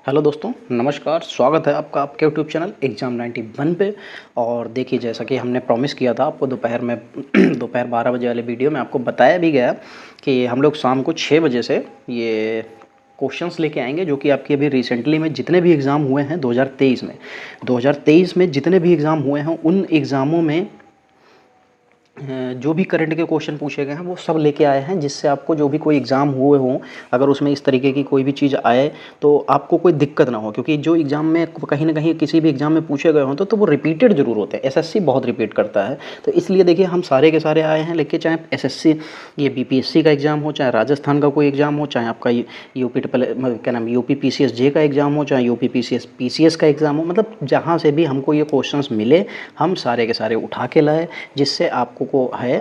Hello दोस्तों, नमस्कार। स्वागत है आपका आपके यूट्यूब चैनल एग्ज़ाम 91 पे। और देखिए, जैसा कि हमने प्रॉमिस किया था आपको दोपहर में दोपहर 12 बजे वाले वीडियो में आपको बताया भी गया कि हम लोग शाम को 6 बजे से ये क्वेश्चंस लेके आएंगे जो कि आपके अभी रिसेंटली में जितने भी एग्ज़ाम हुए हैं 2023 में जितने भी एग्ज़ाम हुए हैं उन एग्ज़ामों में जो भी करंट के क्वेश्चन पूछे गए हैं वो सब लेके आए हैं, जिससे आपको जो भी कोई एग्ज़ाम हुए हों, अगर उसमें इस तरीके की कोई भी चीज़ आए तो आपको कोई दिक्कत ना हो। क्योंकि जो एग्ज़ाम में कहीं ना कहीं किसी भी एग्ज़ाम में पूछे गए हों तो वो रिपीटेड ज़रूर होते हैं। एसएससी बहुत रिपीट करता है, तो इसलिए देखिए हम सारे के सारे आए हैं लेके, चाहे एसएससी ये बीपीएससी का एग्ज़ाम हो, चाहे राजस्थान का कोई एग्ज़ाम हो, चाहे आपका यूपी क्या नाम यूपी पीसीएस जे का एग्ज़ाम हो, चाहे यूपी पीसीएस का एग्ज़ाम हो, मतलब जहाँ से भी हमको ये क्वेश्चंस मिले हम सारे के सारे उठा के लाए, जिससे आपको को है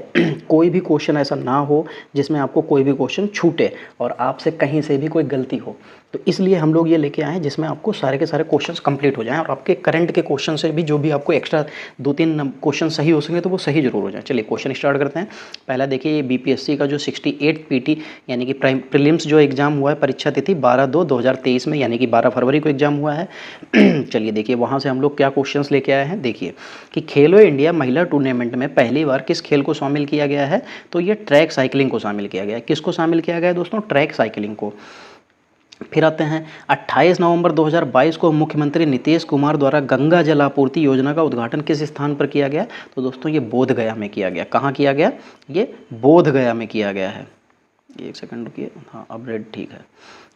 कोई भी क्वेश्चन ऐसा ना हो जिसमें आपको कोई भी क्वेश्चन छूटे और आपसे कहीं से भी कोई गलती हो। तो इसलिए हम लोग ये लेके आए हैं जिसमें आपको सारे के सारे क्वेश्चंस कंप्लीट हो जाएं और आपके करंट के क्वेश्चन से भी जो भी आपको एक्स्ट्रा 2-3 क्वेश्चन सही हो सकें तो वो सही जरूर हो जाए। चलिए क्वेश्चन स्टार्ट करते हैं। पहला देखिए, ये बीपीएससी का जो 68 पीटी यानी कि प्रीलिम्स जो एग्जाम हुआ है, परीक्षा तिथि 12/2/2023 में, यानी कि 12 फरवरी को एग्जाम हुआ है। चलिए देखिए वहाँ से हम लोग क्या क्वेश्चंस लेके आए हैं। देखिए कि खेलो इंडिया महिला टूर्नामेंट में पहली बार किस खेल को शामिल किया गया है, तो ये ट्रैक साइकिलिंग को शामिल किया गया है। किसको शामिल किया गया है दोस्तों? ट्रैक साइकिलिंग को। फिर आते हैं 28 नवंबर 2022 को मुख्यमंत्री नीतीश कुमार द्वारा गंगा जल आपूर्ति योजना का उद्घाटन किस स्थान पर किया गया? तो दोस्तों ये बोध गया में किया गया। कहाँ किया गया? ये बोध गया में किया गया है। एक सेकंड रुकिए, हाँ अब रेड ठीक है।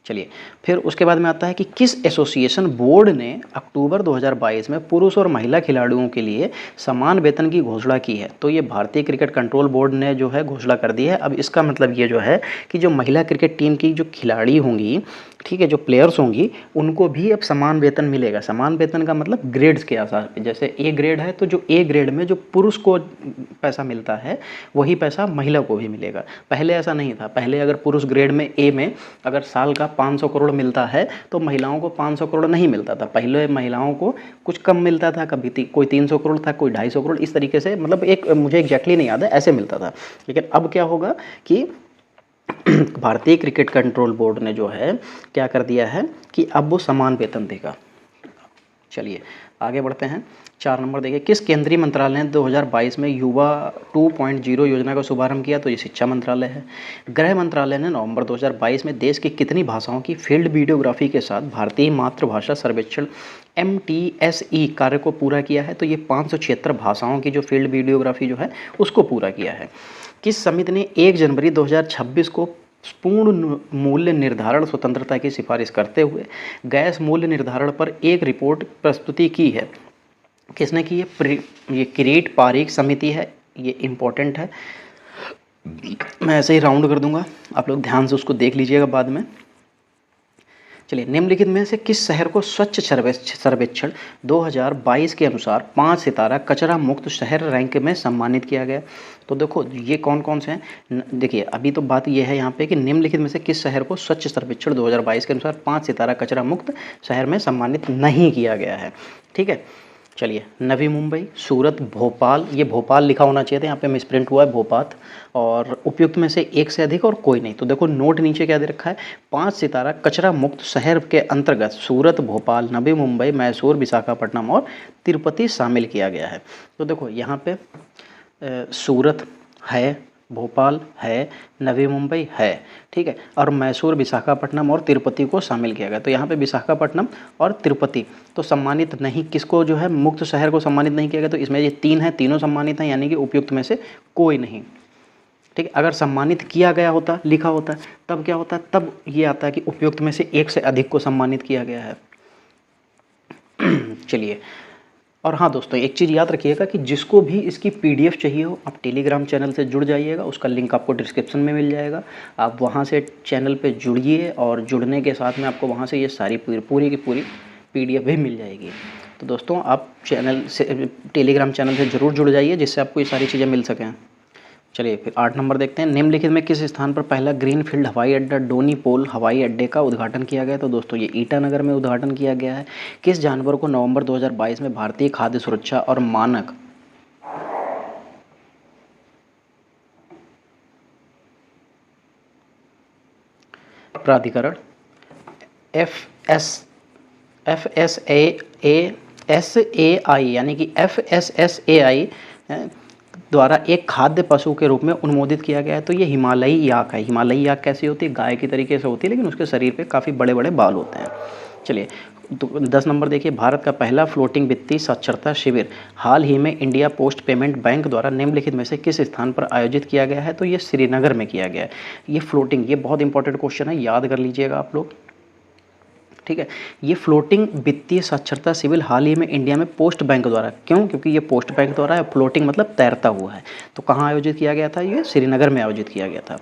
चलिए फिर उसके बाद में आता है कि किस एसोसिएशन बोर्ड ने अक्टूबर 2022 में पुरुष और महिला खिलाड़ियों के लिए समान वेतन की घोषणा की है? तो ये भारतीय क्रिकेट कंट्रोल बोर्ड ने जो है घोषणा कर दी है। अब इसका मतलब ये जो है कि जो महिला क्रिकेट टीम की जो खिलाड़ी होंगी, ठीक है, जो प्लेयर्स होंगी, उनको भी अब समान वेतन मिलेगा। समान वेतन का मतलब ग्रेड्स के आधार पे, जैसे ए ग्रेड है तो जो ए ग्रेड में जो पुरुष को पैसा मिलता है वही पैसा महिला को भी मिलेगा। पहले ऐसा नहीं था। पहले अगर पुरुष ग्रेड में ए में अगर साल का 500 करोड़ मिलता है तो महिलाओं को 500 करोड़ नहीं मिलता था। पहले महिलाओं को कुछ कम मिलता था, कभी कोई 300 करोड़ था, कोई 250 करोड़, इस तरीके से, मतलब एक मुझे एग्जैक्टली नहीं याद है, ऐसे मिलता था। लेकिन अब क्या होगा कि भारतीय क्रिकेट कंट्रोल बोर्ड ने जो है क्या कर दिया है कि अब वो समान वेतन देगा। चलिए आगे बढ़ते हैं। 4 नंबर देखिए, किस केंद्रीय मंत्रालय ने 2022 में युवा 2.0 योजना का शुभारंभ किया? तो ये शिक्षा मंत्रालय है। गृह मंत्रालय ने नवंबर 2022 में देश की कितनी भाषाओं की फील्ड वीडियोग्राफी के साथ भारतीय मातृभाषा सर्वेक्षण MTSE कार्य को पूरा किया है? तो ये 576 भाषाओं की जो फील्ड वीडियोग्राफी जो है उसको पूरा किया है। किस समिति ने 1 जनवरी 2026 को पूर्ण मूल्य निर्धारण स्वतंत्रता की सिफारिश करते हुए गैस मूल्य निर्धारण पर एक रिपोर्ट प्रस्तुति की है? किसने की है? ये किरीट पारीख समिति है। ये इम्पोर्टेंट है, मैं ऐसे ही राउंड कर दूंगा, आप लोग ध्यान से उसको देख लीजिएगा बाद में। चलिए, निम्नलिखित में से किस शहर को स्वच्छ सर्वेक्षण 2022 के अनुसार 5 सितारा कचरा मुक्त शहर रैंक में सम्मानित किया गया? तो देखो ये कौन कौन से हैं। देखिए अभी तो बात ये है यहाँ पे कि निम्नलिखित में से किस शहर को स्वच्छ सर्वेक्षण 2022 के अनुसार 5 सितारा कचरा मुक्त शहर में सम्मानित नहीं किया गया है। ठीक है, चलिए, नवी मुंबई, सूरत, भोपाल, ये भोपाल लिखा होना चाहिए था, यहाँ पे मिसप्रिंट हुआ है भोपाल। और उपयुक्त में से एक से अधिक और कोई नहीं। तो देखो नोट नीचे क्या दे रखा है, 5 सितारा कचरा मुक्त शहर के अंतर्गत सूरत, भोपाल, नवी मुंबई, मैसूर, विशाखापट्टनम और तिरुपति शामिल किया गया है। तो देखो यहाँ पे सूरत है, भोपाल है, नवी मुंबई है, ठीक है, और मैसूर, विशाखापट्टनम और तिरुपति को शामिल किया गया। तो यहाँ पे विशाखापट्टनम और तिरुपति तो सम्मानित नहीं, किसको जो है मुक्त शहर को सम्मानित नहीं किया गया। तो इसमें ये 3 हैं, तीनों सम्मानित हैं, यानी कि उपयुक्त में से कोई नहीं। ठीक है, अगर सम्मानित किया गया होता, लिखा होता, तब क्या होता? तब ये आता है कि उपयुक्त में से एक से अधिक को सम्मानित किया गया है। चलिए, और हाँ दोस्तों एक चीज़ याद रखिएगा कि जिसको भी इसकी PDF चाहिए हो आप टेलीग्राम चैनल से जुड़ जाइएगा, उसका लिंक आपको डिस्क्रिप्शन में मिल जाएगा। आप वहाँ से चैनल पे जुड़िए और जुड़ने के साथ में आपको वहाँ से ये सारी पूरी की पूरी PDF भी मिल जाएगी। तो दोस्तों आप चैनल से टेलीग्राम चैनल से ज़रूर जुड़ जाइए जिससे आपको ये सारी चीज़ें मिल सकें। चलिए फिर 8 नंबर देखते हैं। निम्नलिखित में किस स्थान पर पहला ग्रीनफील्ड हवाई अड्डा डोनीपोल हवाई अड्डे का उद्घाटन किया गया? तो दोस्तों ये ईटानगर में उद्घाटन किया गया है। किस जानवर को नवंबर 2022 में भारतीय खाद्य सुरक्षा और मानक प्राधिकरण FSSAI FSSAI यानी कि FSSAI द्वारा एक खाद्य पशु के रूप में अनुमोदित किया गया है। तो ये हिमालयी याक है। हिमालयी याक कैसी होती है? गाय की तरीके से होती है, लेकिन उसके शरीर पे काफ़ी बड़े बड़े बाल होते हैं। चलिए 10 नंबर देखिए, भारत का पहला फ्लोटिंग वित्तीय साक्षरता शिविर हाल ही में इंडिया पोस्ट पेमेंट बैंक द्वारा निम्नलिखित में से किस स्थान पर आयोजित किया गया है? तो ये श्रीनगर में किया गया है। ये फ्लोटिंग, ये बहुत इंपॉर्टेंट क्वेश्चन है, याद कर लीजिएगा आप लोग, ठीक है। ये फ्लोटिंग वित्तीय साक्षरता शिविर हाल ही में इंडिया में पोस्ट बैंक द्वारा, क्यों? क्योंकि ये पोस्ट बैंक द्वारा है, फ्लोटिंग मतलब तैरता हुआ है। तो कहाँ आयोजित किया गया था? ये श्रीनगर में आयोजित किया गया था।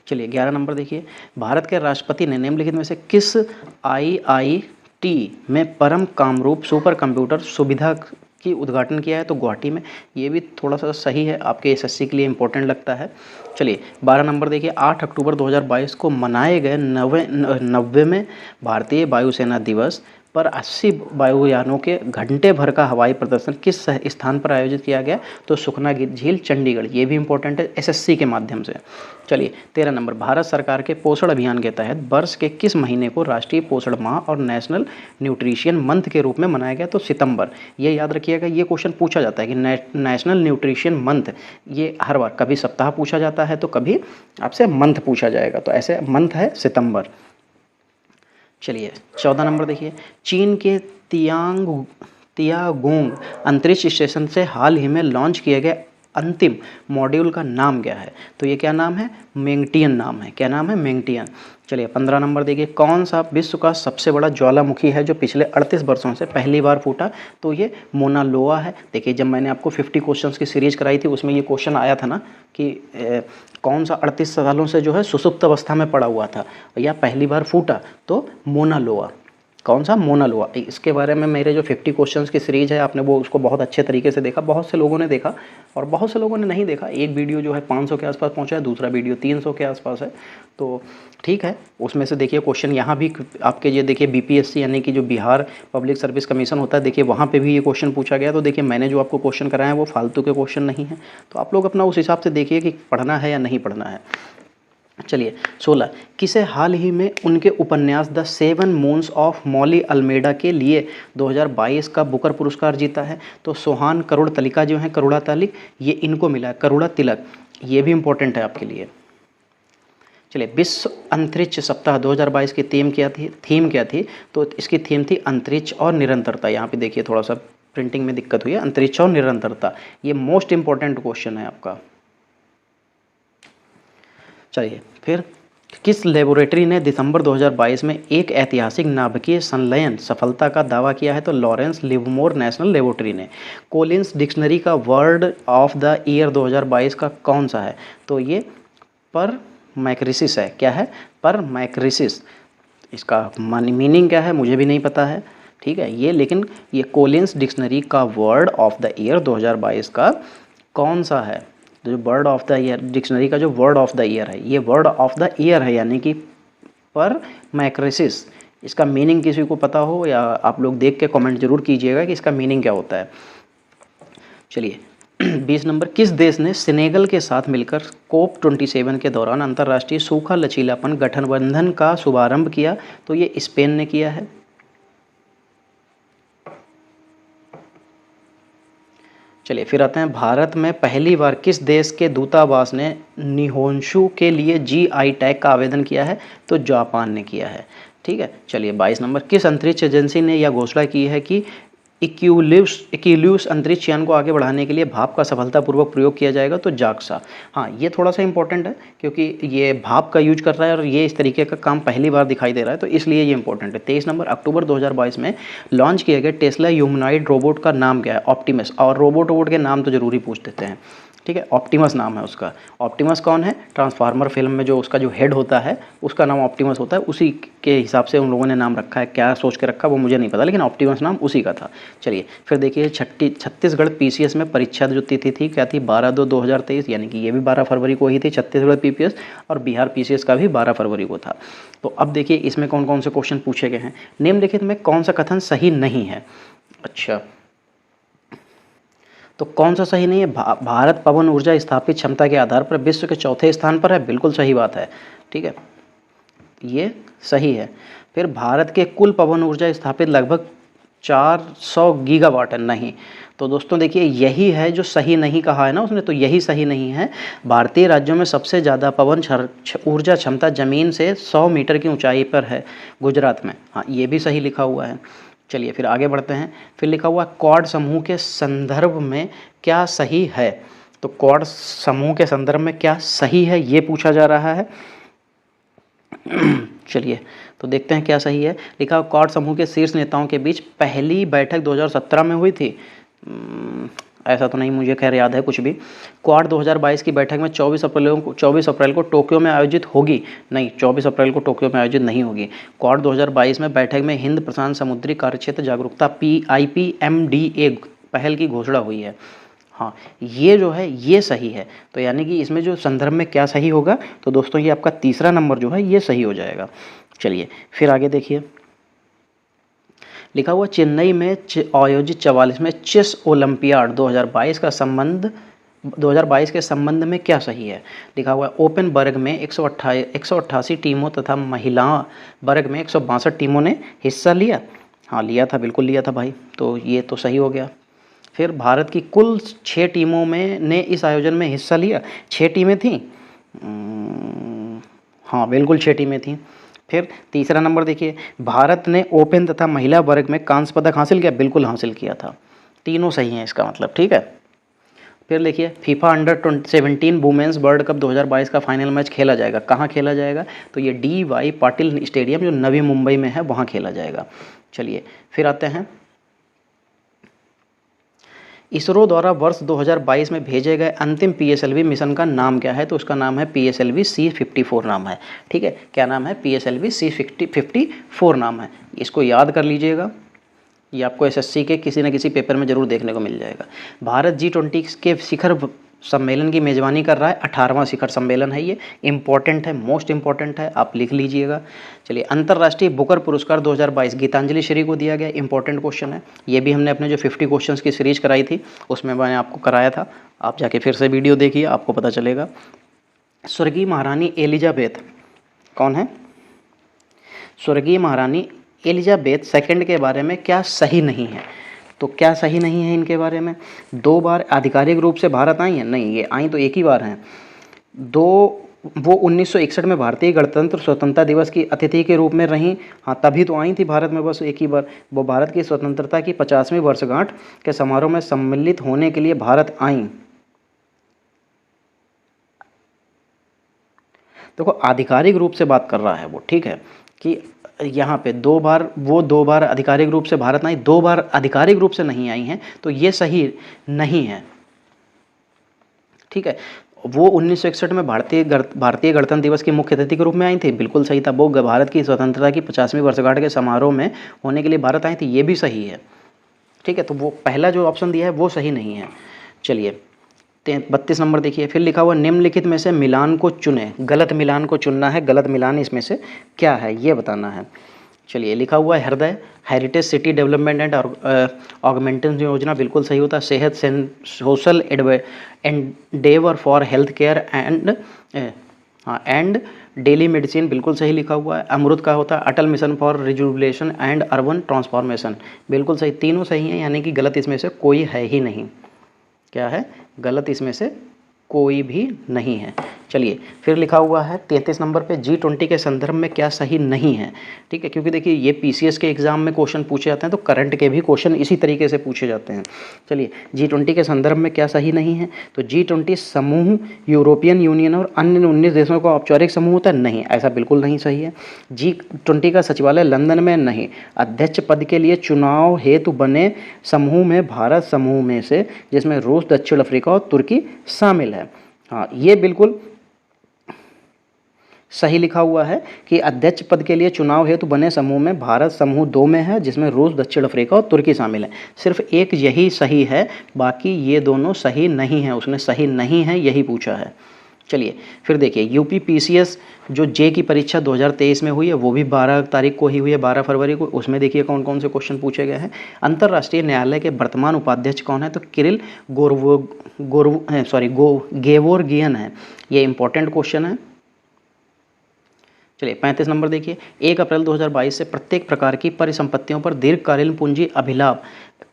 चलिए 11 नंबर देखिए, भारत के राष्ट्रपति ने निम्नलिखित में से किस IIT में परम कामरूप सुपर कंप्यूटर सुविधा की उद्घाटन किया है? तो गुवाहाटी में। ये भी थोड़ा सा सही है, आपके SSC के लिए इंपॉर्टेंट लगता है। चलिए 12 नंबर देखिए, 8 अक्टूबर 2022 को मनाए गए 90वें भारतीय वायुसेना दिवस पर 80 वायुयानों के घंटे भर का हवाई प्रदर्शन किस स्थान पर आयोजित किया गया? तो सुखना झील, चंडीगढ़। ये भी इंपॉर्टेंट है SSC के माध्यम से। चलिए 13 नंबर, भारत सरकार के पोषण अभियान के तहत वर्ष के किस महीने को राष्ट्रीय पोषण माह और नेशनल न्यूट्रिशन मंथ के रूप में मनाया गया? तो सितंबर। ये याद रखिएगा, ये क्वेश्चन पूछा जाता है कि नेशनल न्यूट्रिशन मंथ, ये हर बार कभी सप्ताह पूछा जाता है तो कभी आपसे मंथ पूछा जाएगा। तो ऐसे मंथ है सितंबर। चलिए 14 नंबर देखिए, चीन के तियागोंग अंतरिक्ष स्टेशन से हाल ही में लॉन्च किए गए अंतिम मॉड्यूल का नाम क्या है? तो ये क्या नाम है? मेंगटियन नाम है। क्या नाम है? मेंगटियन। चलिए 15 नंबर देखिए, कौन सा विश्व का सबसे बड़ा ज्वालामुखी है जो पिछले 38 वर्षों से पहली बार फूटा? तो ये मोना लोआ है। देखिए जब मैंने आपको 50 क्वेश्चंस की सीरीज कराई थी, उसमें ये क्वेश्चन आया था ना कि कौन सा 38 सालों से जो है सुसुप्त अवस्था में पड़ा हुआ था या पहली बार फूटा? तो मोना लोआ। कौन सा? मोना लोआ। इसके बारे में मेरे जो 50 क्वेश्चंस की सीरीज़ है, आपने वो उसको बहुत अच्छे तरीके से देखा। बहुत से लोगों ने देखा और बहुत से लोगों ने नहीं देखा। एक वीडियो जो है 500 के आसपास पहुंचा है, दूसरा वीडियो 300 के आसपास है। तो ठीक है, उसमें से देखिए क्वेश्चन यहाँ भी आपके ये देखिए BPSC यानी कि जो बिहार पब्लिक सर्विस कमीशन होता है, देखिए वहाँ पे भी ये क्वेश्चन पूछा गया। तो देखिए मैंने जो आपको क्वेश्चन कराया है वो फालतू के क्वेश्चन नहीं है। तो आप लोग अपना उस हिसाब से देखिए कि पढ़ना है या नहीं पढ़ना है। चलिए 16, किसे हाल ही में उनके उपन्यास the 7 moons of Maali Almeida के लिए 2022 का बुकर पुरस्कार जीता है? तो सोहान करुण तलिका जो है, करुणा तलिक, ये इनको मिला है, करुणा तिलक। ये भी इंपॉर्टेंट है आपके लिए। चलिए विश्व अंतरिक्ष सप्ताह 2022 की थीम क्या थी? तो इसकी थीम थी अंतरिक्ष और निरंतरता। यहाँ पे देखिए थोड़ा सा प्रिंटिंग में दिक्कत हुई है, अंतरिक्ष और निरंतरता। ये मोस्ट इंपॉर्टेंट क्वेश्चन है आपका। चलिए फिर, किस लेबोरेटरी ने दिसंबर 2022 में एक ऐतिहासिक नाभिकीय संलयन सफलता का दावा किया है? तो लॉरेंस लिवमोर नेशनल लेबोरेटरी ने। कोलिंस डिक्शनरी का वर्ड ऑफ द ईयर 2022 का कौन सा है? तो ये पर मैक्रिसिस है। क्या है? पर मैक्रिसिस। इसका मीनिंग क्या है मुझे भी नहीं पता है, ठीक है ये, लेकिन ये कोलिंस डिक्शनरी का वर्ड ऑफ द ईयर 2022 का कौन सा है? जो word of the year, dictionary का जो वर्ड ऑफ द ईयर है, ये वर्ड ऑफ द ईयर है, यानी कि पर मैक्रिसिस। इसका मीनिंग किसी को पता हो या आप लोग देख के कमेंट जरूर कीजिएगा कि इसका मीनिंग क्या होता है। चलिए 20 नंबर, किस देश ने सेनेगल के साथ मिलकर COP27 के दौरान अंतर्राष्ट्रीय सूखा लचीलापन गठबंधन का शुभारंभ किया? तो ये स्पेन ने किया है। चलिए फिर आते हैं, भारत में पहली बार किस देश के दूतावास ने निहोंशु के लिए GI टैग का आवेदन किया है? तो जापान ने किया है, ठीक है। चलिए 22 नंबर, किस अंतरिक्ष एजेंसी ने यह घोषणा की है कि इक्यूलियस अंतरिक्ष यान को आगे बढ़ाने के लिए भाप का सफलतापूर्वक प्रयोग किया जाएगा? तो जाक्सा। हाँ ये थोड़ा सा इंपॉर्टेंट है क्योंकि ये भाप का यूज कर रहा है और ये इस तरीके का काम पहली बार दिखाई दे रहा है, तो इसलिए ये इंपॉर्टेंट है। 23 नंबर, अक्टूबर 2022 में लॉन्च किए गए टेस्ला ह्यूमनॉइड रोबोट का नाम क्या है? ऑप्टिमस। और रोबोट के नाम तो जरूरी पूछ देते हैं, ठीक है। ऑप्टिमस नाम है उसका। ऑप्टिमस कौन है? ट्रांसफार्मर फिल्म में जो उसका जो हेड होता है उसका नाम ऑप्टिमस होता है, उसी के हिसाब से उन लोगों ने नाम रखा है। क्या सोच के रखा वो मुझे नहीं पता, लेकिन ऑप्टिमस नाम उसी का था। चलिए फिर देखिए, छत्तीसगढ़ PCS में परीक्षा जो तिथि थी क्या थी? 12/2/2023, यानी कि ये भी 12 फरवरी को ही थी छत्तीसगढ़ PPS, और बिहार PCS का भी 12 फरवरी को था। तो अब देखिए इसमें कौन कौन से क्वेश्चन पूछे गए हैं। निम्नलिखित में कौन सा कथन सही नहीं है? अच्छा तो कौन सा सही नहीं है? भारत पवन ऊर्जा स्थापित क्षमता के आधार पर विश्व के चौथे स्थान पर है, बिल्कुल सही बात है, ठीक है, ये सही है। फिर भारत के कुल पवन ऊर्जा स्थापित लगभग 400 गीगावाट है। नहीं, तो दोस्तों देखिए यही है जो सही नहीं कहा है ना उसने, तो यही सही नहीं है। भारतीय राज्यों में सबसे ज़्यादा पवन ऊर्जा क्षमता ज़मीन से 100 मीटर की ऊंचाई पर है, गुजरात में। हाँ, ये भी सही लिखा हुआ है। चलिए फिर आगे बढ़ते हैं। फिर लिखा हुआ क्वाड समूह के संदर्भ में क्या सही है, तो क्वाड समूह के संदर्भ में क्या सही है ये पूछा जा रहा है। चलिए तो देखते हैं क्या सही है। लिखा क्वाड समूह के शीर्ष नेताओं के बीच पहली बैठक 2017 में हुई थी। ऐसा तो नहीं मुझे खैर याद है कुछ भी। क्वाड 2022 की बैठक में 24 अप्रैल को टोक्यो में आयोजित होगी। नहीं, 24 अप्रैल को टोक्यो में आयोजित नहीं होगी। क्वाड 2022 में बैठक में हिंद प्रशांत समुद्री कार्यक्षेत्र जागरूकता PIPMDA पहल की घोषणा हुई है। हाँ, ये जो है ये सही है। तो यानी कि इसमें जो संदर्भ में क्या सही होगा, तो दोस्तों ये आपका तीसरा नंबर जो है ये सही हो जाएगा। चलिए फिर आगे देखिए। लिखा हुआ चेन्नई में आयोजित 44वें चेस ओलंपियाड 2022 के संबंध में क्या सही है। लिखा हुआ ओपन वर्ग में 188 टीमों तथा महिला वर्ग में 162 टीमों ने हिस्सा लिया। हाँ, लिया था, बिल्कुल लिया था भाई, तो ये तो सही हो गया। फिर भारत की कुल 6 टीमों में ने इस आयोजन में हिस्सा लिया। 6 टीमें थीं। हाँ बिल्कुल 6 टीमें थीं। फिर तीसरा नंबर देखिए, भारत ने ओपन तथा महिला वर्ग में कांस्य पदक हासिल किया। बिल्कुल हासिल किया था। तीनों सही हैं इसका मतलब, ठीक है। फिर देखिए FIFA under 17 women's world cup 2022 का फाइनल मैच खेला जाएगा। कहाँ खेला जाएगा, तो ये DY पाटिल स्टेडियम जो नवी मुंबई में है वहाँ खेला जाएगा। चलिए फिर आते हैं। इसरो द्वारा वर्ष 2022 में भेजे गए अंतिम PSLV मिशन का नाम क्या है, तो उसका नाम है PSLV C54 नाम है। ठीक है, क्या नाम है, PSLV C54 नाम है। इसको याद कर लीजिएगा, ये आपको SSC के किसी न किसी पेपर में जरूर देखने को मिल जाएगा। भारत G20 के शिखर सम्मेलन की मेज़बानी कर रहा है। 18वां शिखर सम्मेलन है ये, इम्पॉर्टेंट है, मोस्ट इम्पॉर्टेंट है, आप लिख लीजिएगा। चलिए अंतर्राष्ट्रीय बुकर पुरस्कार 2022 गीतांजलि श्री को दिया गया। इंपॉर्टेंट क्वेश्चन है ये भी, हमने अपने जो 50 क्वेश्चंस की सीरीज कराई थी उसमें मैंने आपको कराया था, आप जाके फिर से वीडियो देखिए, आपको पता चलेगा। स्वर्गीय महारानी एलिजाबेथ कौन है, स्वर्गीय महारानी एलिजाबेथ सेकंड के बारे में क्या सही नहीं है, तो क्या सही नहीं है इनके बारे में। 2 बार आधिकारिक रूप से भारत आई हैं, नहीं ये आई तो एक ही बार हैं। वो 1961 में भारतीय गणतंत्र स्वतंत्रता दिवस की अतिथि के रूप में रहीं। हाँ तभी तो आई थी भारत में बस एक ही बार। वो भारत की स्वतंत्रता की 50वीं वर्षगांठ के समारोह में सम्मिलित होने के लिए भारत आईं। देखो आधिकारिक रूप से बात कर रहा है वो, ठीक है, कि यहाँ पे 2 बार आधिकारिक रूप से भारत आई, 2 बार आधिकारिक रूप से नहीं आई हैं, तो ये सही नहीं है। ठीक है, वो 1961 में भारतीय गणतंत्र दिवस की मुख्य अतिथि के रूप में आई थी, बिल्कुल सही था। वो भारत की स्वतंत्रता की 50वीं वर्षगांठ के समारोह में होने के लिए भारत आई थी, ये भी सही है। ठीक है, तो वो पहला जो ऑप्शन दिया है वो सही नहीं है। चलिए 32 नंबर देखिए। फिर लिखा हुआ निम्नलिखित में से मिलान को चुने। गलत मिलान को चुनना है, गलत मिलान इसमें से क्या है ये बताना है। चलिए लिखा हुआ है Hriday heritage city development and augmentation योजना, बिल्कुल सही होता है। Sehat social endeavour for health care and daily medicine, बिल्कुल सही लिखा हुआ है। अमृत का होता है Atal mission for rejuvenation and urban transformation, बिल्कुल सही। तीनों सही हैं, यानी कि गलत इसमें से कोई है ही नहीं। क्या है, गलत इसमें से कोई भी नहीं है। चलिए फिर लिखा हुआ है 33 नंबर पे G20 के संदर्भ में क्या सही नहीं है। ठीक है, क्योंकि देखिए ये PCS के एग्जाम में क्वेश्चन पूछे जाते हैं, तो करंट के भी क्वेश्चन इसी तरीके से पूछे जाते हैं। चलिए G20 के संदर्भ में क्या सही नहीं है, तो G20 समूह यूरोपियन यूनियन और अन्य 19 देशों का औपचारिक समूह होता है, नहीं, ऐसा बिल्कुल नहीं सही है। G20 का सचिवालय लंदन में, नहीं। अध्यक्ष पद के लिए चुनाव हेतु बने समूह में भारत समूह में से, जिसमें रूस, दक्षिण अफ्रीका और तुर्की शामिल है। हाँ ये बिल्कुल सही लिखा हुआ है कि अध्यक्ष पद के लिए चुनाव हेतु बने समूह में भारत समूह 2 में है, जिसमें रूस, दक्षिण अफ्रीका और तुर्की शामिल है। सिर्फ एक यही सही है, बाकी ये दोनों सही नहीं है। उसने सही नहीं है यही पूछा है। चलिए फिर देखिए UP PCS जो J की परीक्षा 2023 में हुई है, वो भी 12 तारीख को ही हुई है, 12 फरवरी को। उसमें देखिए कौन कौन से क्वेश्चन पूछे गए हैं। अंतर्राष्ट्रीय न्यायालय के वर्तमान उपाध्यक्ष कौन है, तो किरिल गेवोर्गियन है। ये इंपॉर्टेंट क्वेश्चन है। चलिए 35 नंबर देखिए, 1 अप्रैल 2022 से प्रत्येक प्रकार की परिसंपत्तियों पर दीर्घकालीन पूंजी अभिलाभ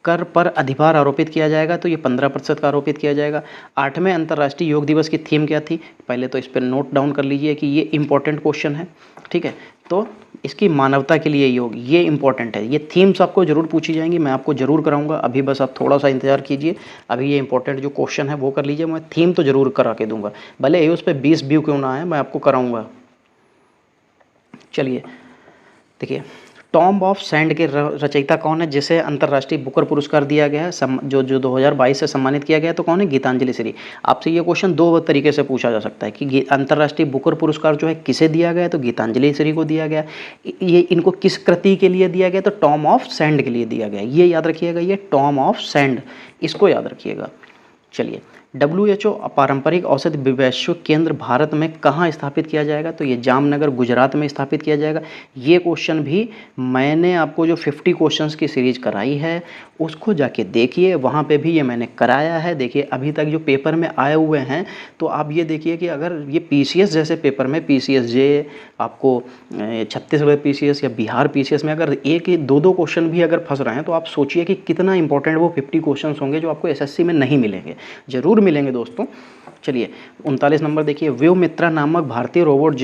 कर पर अधिभार आरोपित किया जाएगा, तो ये 15% का आरोपित किया जाएगा। 8वें अंतर्राष्ट्रीय योग दिवस की थीम क्या थी? पहले तो इस पर नोट डाउन कर लीजिए कि ये इंपॉर्टेंट क्वेश्चन है, ठीक है। तो इसकी मानवता के लिए योग, ये इंपॉर्टेंट है। ये थीम्स आपको जरूर पूछी जाएंगी, मैं आपको जरूर कराऊंगा। अभी बस आप थोड़ा सा इंतजार कीजिए, अभी ये इंपॉर्टेंट जो क्वेश्चन है वो कर लीजिए, मैं थीम तो जरूर करा के दूंगा, भले ही उस पर 20 व्यू क्यों ना आए, मैं आपको कराऊंगा। चलिए देखिए, टॉम्ब ऑफ सैंड के रचयिता कौन है, जिसे अंतर्राष्ट्रीय बुकर पुरस्कार दिया गया है, जो 2022 से सम्मानित किया गया है, तो कौन है? गीतांजलि श्री। आपसे ये क्वेश्चन दो तरीके से पूछा जा सकता है कि अंतर्राष्ट्रीय बुकर पुरस्कार जो है किसे दिया गया है, तो गीतांजलि श्री को दिया गया। ये इनको किस कृति के लिए दिया गया? तो टॉम ऑफ सैंड के लिए दिया गया। ये याद रखिएगा, ये टॉम ऑफ सैंड, इसको याद रखिएगा। चलिए, WHO पारंपरिक औषधि वैश्विक केंद्र भारत में कहाँ स्थापित किया जाएगा? तो ये जामनगर गुजरात में स्थापित किया जाएगा। ये क्वेश्चन भी मैंने आपको जो 50 क्वेश्चंस की सीरीज कराई है उसको जाके देखिए, वहाँ पे भी ये मैंने कराया है। देखिए अभी तक जो पेपर में आए हुए हैं, तो आप ये देखिए कि अगर ये PCS जैसे पेपर में, PCS जे, आपको छत्तीसगढ़ PCS या बिहार PCS में अगर एक ही दो क्वेश्चन भी अगर फंस रहे हैं, तो आप सोचिए कि कितना इंपॉर्टेंट वो 50 क्वेश्चन होंगे जो आपको SSC में नहीं मिलेंगे, जरूर मिलेंगे दोस्तों। चलिए 39 नंबर देखिए, व्योमित्रा नामक भारतीय रोबोट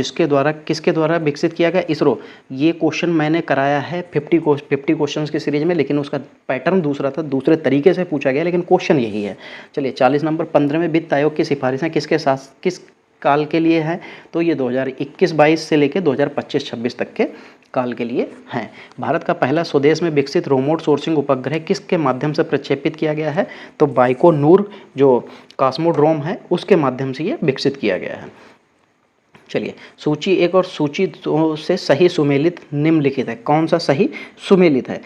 किसके द्वारा विकसित किया गया? इसरो। ये क्वेश्चन मैंने कराया है 50 क्वेश्चंस की सीरीज में, लेकिन उसका पैटर्न दूसरा था, दूसरे तरीके से पूछा गया, लेकिन क्वेश्चन यही है। चलिए 40 नंबर, 15वें वित्त आयोग की सिफारिशें किसके साथ किस काल के लिए है? तो ये 2021-22 से लेकर 2025-26 तक के काल के लिए हैं। भारत का पहला स्वदेश में विकसित रिमोट सोर्सिंग उपग्रह किसके माध्यम से प्रक्षेपित किया गया है? तो बाइकोनूर जो कॉस्मोड्रोम है उसके माध्यम से ये विकसित किया गया है। चलिए, सूची 1 और सूची 2 से सही सुमेलित निम्नलिखित है। कौन सा सही सुमेलित है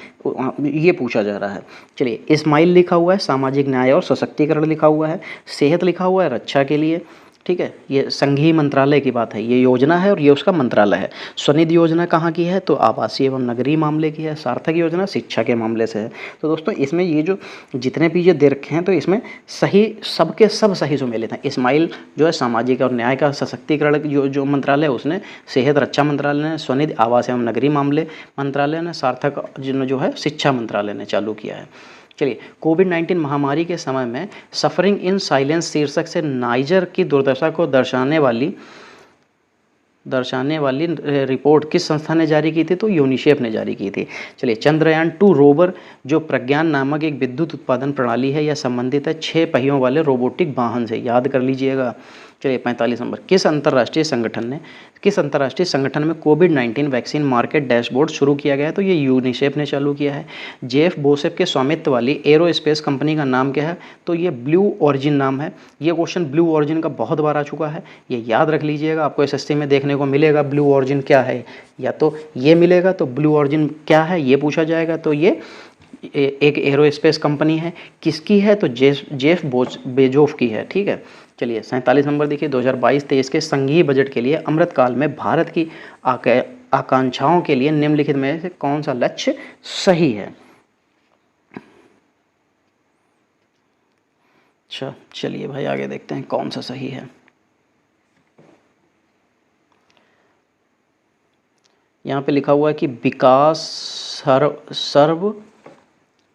ये पूछा जा रहा है। चलिए, स्माइल लिखा हुआ है सामाजिक न्याय और सशक्तिकरण लिखा हुआ है, सेहत लिखा हुआ है रक्षा के लिए, ठीक है, ये संघीय मंत्रालय की बात है, ये योजना है और ये उसका मंत्रालय है। स्वनिधि योजना कहाँ की है? तो आवासीय एवं नगरीय मामले की है। सार्थक योजना शिक्षा के मामले से है। तो दोस्तों इसमें ये जो जितने भी ये दे रखे हैं, तो इसमें सही सबके सब सही सुमेलित हैं। इस्माइल जो है सामाजिक और न्याय का सशक्तिकरण जो मंत्रालय है उसने, सेहत रक्षा मंत्रालय ने, स्वनिधि आवास एवं नगरीय मामले मंत्रालय ने, सार्थक जो है शिक्षा मंत्रालय ने चालू किया है। चलिए, कोविड-19 महामारी के समय में सफरिंग इन साइलेंस शीर्षक से नाइजर की दुर्दशा को दर्शाने वाली रिपोर्ट किस संस्था ने जारी की थी? तो यूनिसेफ ने जारी की थी। चलिए, चंद्रयान-2 रोवर जो प्रज्ञान नामक एक विद्युत उत्पादन प्रणाली है, यह संबंधित है 6 पहियों वाले रोबोटिक वाहन से, याद कर लीजिएगा। चलिए 45 नंबर, किस अंतर्राष्ट्रीय संगठन में कोविड-19 वैक्सीन मार्केट डैशबोर्ड शुरू किया गया है? तो ये यूनिसेफ ने चालू किया है। जेफ बोसेफ के स्वामित्व वाली एरोस्पेस कंपनी का नाम क्या है? तो ये ब्लू ऑरिजिन नाम है। ये क्वेश्चन ब्लू ऑरिजिन का बहुत बार आ चुका है, ये याद रख लीजिएगा, आपको SSC में देखने को मिलेगा ब्लू ऑरिजिन क्या है, या तो ये मिलेगा, तो ब्लू ऑरिजिन क्या है ये पूछा जाएगा। तो ये एक एरोस्पेस कंपनी है, किसकी है? तो जेफ बेजोफ की है, ठीक है। चलिए 47 नंबर देखिए, 2022-23 के संघीय बजट के लिए अमृतकाल में भारत की आकांक्षाओं के लिए निम्नलिखित में से कौन सा लक्ष्य सही है? अच्छा चलिए भाई आगे देखते हैं कौन सा सही है। यहाँ पे लिखा हुआ है कि विकास सर्व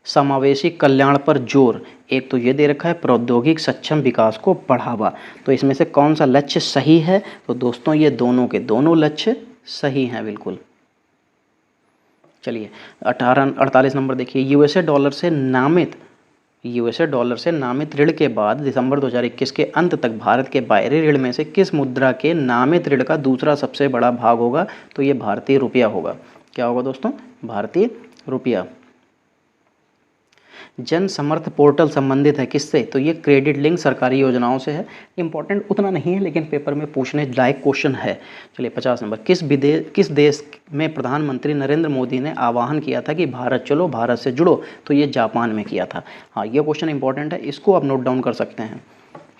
समावेशी कल्याण पर जोर। एक तो ये दे रखा है प्रौद्योगिक सक्षम विकास को बढ़ावा। तो इसमें से कौन सा लक्ष्य सही है? तो दोस्तों ये दोनों के दोनों लक्ष्य सही हैं बिल्कुल। चलिए 48 नंबर देखिए, यूएसए डॉलर से नामित ऋण के बाद दिसंबर 2021 के अंत तक भारत के बाहरी ऋण में से किस मुद्रा के नामित ऋण का दूसरा सबसे बड़ा भाग होगा? तो ये भारतीय रुपया होगा। क्या होगा दोस्तों? भारतीय रुपया। जन समर्थ पोर्टल संबंधित है किससे? तो ये क्रेडिट लिंक सरकारी योजनाओं से है। इंपॉर्टेंट उतना नहीं है, लेकिन पेपर में पूछने लायक क्वेश्चन है। चलिए 50 नंबर, किस देश में प्रधानमंत्री नरेंद्र मोदी ने आह्वान किया था कि भारत चलो भारत से जुड़ो? तो ये जापान में किया था। हाँ ये क्वेश्चन इंपॉर्टेंट है, इसको आप नोट डाउन कर सकते हैं,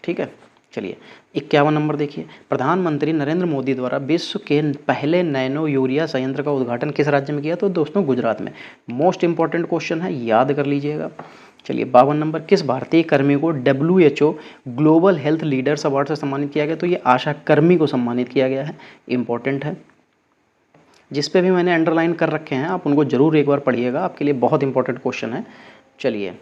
ठीक है। चलिए 51 नंबर देखिए, प्रधानमंत्री नरेंद्र मोदी द्वारा विश्व के पहले नैनो यूरिया संयंत्र का उद्घाटन किस राज्य में किया? तो दोस्तों गुजरात में। मोस्ट इंपॉर्टेंट क्वेश्चन है, याद कर लीजिएगा। चलिए 52 नंबर, किस भारतीय कर्मी को WHO global health leaders award से सम्मानित किया गया? तो ये आशा कर्मी को सम्मानित किया गया है, इंपॉर्टेंट है। जिस पे भी मैंने अंडरलाइन कर रखे हैं आप उनको ज़रूर एक बार पढ़िएगा, आपके लिए बहुत इंपॉर्टेंट क्वेश्चन है। चलिए,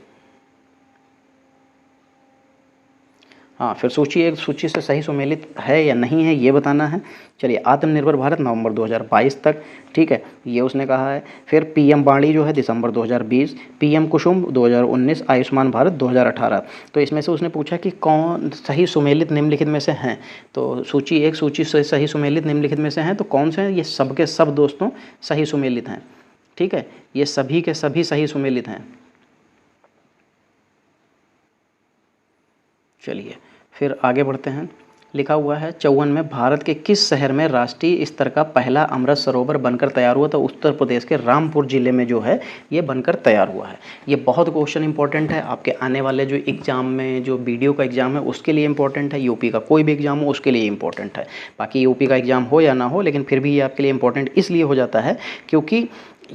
हाँ, फिर सोचिए एक सूची से सही सुमेलित है या नहीं है ये बताना है। चलिए, आत्मनिर्भर भारत नवंबर 2022 तक, ठीक है, ये उसने कहा है। फिर पीएम वाणी जो है दिसंबर 2020, पीएम कुसुम 2019, आयुष्मान भारत 2018। तो इसमें से उसने पूछा कि कौन सही सुमेलित निम्नलिखित में से हैं। तो सूची एक सूची से सही सुमेलित निम्नलिखित में से हैं, तो कौन से हैं? ये सब के सब दोस्तों सही सुमेलित हैं, ठीक है, ये सभी के सभी सही सुमेलित हैं। चलिए, फिर आगे बढ़ते हैं। लिखा हुआ है 54 में, भारत के किस शहर में राष्ट्रीय स्तर का पहला अमृत सरोवर बनकर तैयार हुआ? तो उत्तर प्रदेश के रामपुर जिले में जो है ये बनकर तैयार हुआ है। ये बहुत क्वेश्चन इंपॉर्टेंट है आपके आने वाले जो एग्ज़ाम में, जो वीडियो का एग्ज़ाम है उसके लिए इंपॉर्टेंट है, यूपी का कोई भी एग्ज़ाम हो उसके लिए इंपॉर्टेंट है। बाकी यूपी का एग्ज़ाम हो या ना हो, लेकिन फिर भी ये आपके लिए इंपॉर्टेंट इसलिए हो जाता है क्योंकि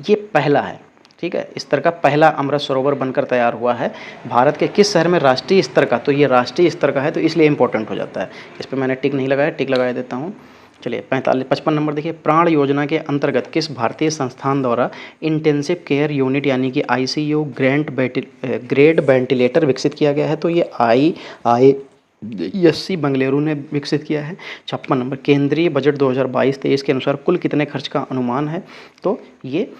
ये पहला है, ठीक है, इस तरह का पहला अमृत सरोवर बनकर तैयार हुआ है। भारत के किस शहर में राष्ट्रीय स्तर का, तो ये राष्ट्रीय स्तर का है तो इसलिए इंपॉर्टेंट हो जाता है। इस पर मैंने टिक नहीं लगाया, टिक लगा देता हूँ। चलिए, 55 नंबर देखिए, प्राण योजना के अंतर्गत किस भारतीय संस्थान द्वारा इंटेंसिव केयर यूनिट यानी कि ICU ग्रेड वेंटिलेटर विकसित किया गया है? तो ये IISc बेंगलुरु ने विकसित किया है। 56 नंबर, केंद्रीय बजट 2022-23 के अनुसार कुल कितने खर्च का अनुमान है? तो ये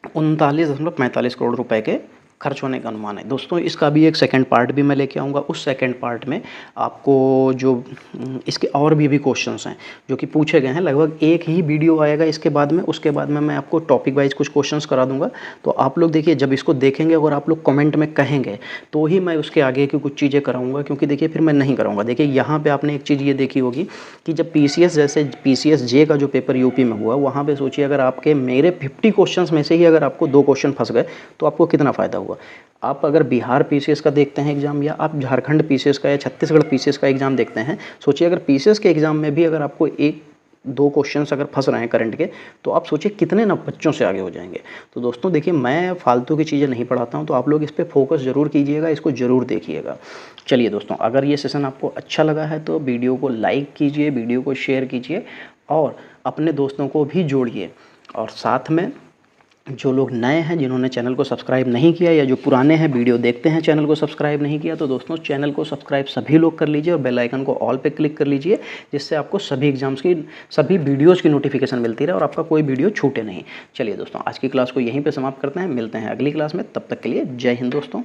39.45 करोड़ रुपए के खर्च होने का अनुमान है। दोस्तों, इसका भी एक सेकंड पार्ट भी मैं लेके आऊँगा। उस सेकंड पार्ट में आपको जो इसके और भी क्वेश्चंस हैं जो कि पूछे गए हैं, लगभग एक ही वीडियो आएगा इसके बाद में, उसके बाद में मैं आपको टॉपिक वाइज कुछ क्वेश्चंस करा दूंगा। तो आप लोग देखिए, जब इसको देखेंगे और आप लोग कमेंट में कहेंगे तो ही मैं उसके आगे की कुछ चीज़ें कराऊँगा, क्योंकि देखिए फिर मैं नहीं कराऊँगा। देखिए, यहाँ पर आपने एक चीज़ ये देखी होगी कि जब PCS जैसे PCS जे का जो पेपर यूपी में हुआ, वहाँ पर सोचिए अगर आपके मेरे 50 क्वेश्चन में से ही अगर आपको 2 क्वेश्चन फंस गए तो आपको कितना फ़ायदा हुआ। आप अगर बिहार PCS का देखते हैं एग्ज़ाम, या आप झारखंड PCS का या छत्तीसगढ़ PCS का एग्ज़ाम देखते हैं, सोचिए अगर PCS के एग्ज़ाम में भी अगर आपको 1-2 क्वेश्चंस अगर फंस रहे हैं करंट के, तो आप सोचिए कितने ना बच्चों से आगे हो जाएंगे। तो दोस्तों देखिए, मैं फालतू की चीज़ें नहीं पढ़ाता हूँ, तो आप लोग इस पर फोकस ज़रूर कीजिएगा, इसको ज़रूर देखिएगा। चलिए दोस्तों, अगर ये सेशन आपको अच्छा लगा है तो वीडियो को लाइक कीजिए, वीडियो को शेयर कीजिए और अपने दोस्तों को भी जोड़िए। और साथ में जो लोग नए हैं, जिन्होंने चैनल को सब्सक्राइब नहीं किया, या जो पुराने हैं वीडियो देखते हैं चैनल को सब्सक्राइब नहीं किया, तो दोस्तों चैनल को सब्सक्राइब सभी लोग कर लीजिए और बेल आइकन को ऑल पे क्लिक कर लीजिए, जिससे आपको सभी एग्जाम्स की, सभी वीडियोज़ की नोटिफिकेशन मिलती रहे और आपका कोई वीडियो छूटे नहीं। चलिए दोस्तों, आज की क्लास को यहीं पर समाप्त करते हैं, मिलते हैं अगली क्लास में, तब तक के लिए जय हिंद दोस्तों।